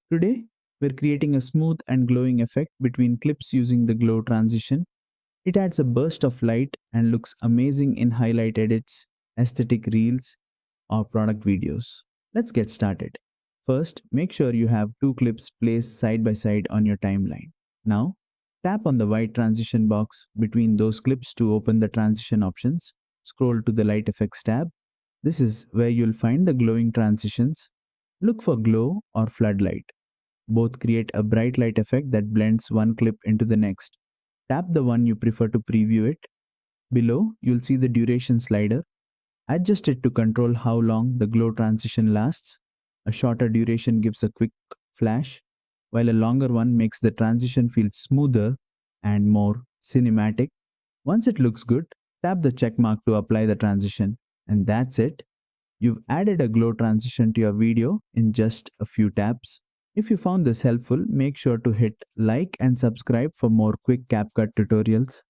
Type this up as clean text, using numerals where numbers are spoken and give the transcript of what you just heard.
Today, we're creating a smooth and glowing effect between clips using the glow transition. It adds a burst of light and looks amazing in highlight edits, aesthetic reels, or product videos. Let's get started. First, make sure you have two clips placed side by side on your timeline. Now, tap on the white transition box between those clips to open the transition options. Scroll to the light effects tab. This is where you'll find the glowing transitions. Look for glow or floodlight. Both create a bright light effect that blends one clip into the next. Tap the one you prefer to preview it. Below, you'll see the duration slider. Adjust it to control how long the glow transition lasts. A shorter duration gives a quick flash, while a longer one makes the transition feel smoother and more cinematic. Once it looks good, tap the check mark to apply the transition. And that's it. You've added a glow transition to your video in just a few taps. If you found this helpful, make sure to hit like and subscribe for more quick CapCut tutorials.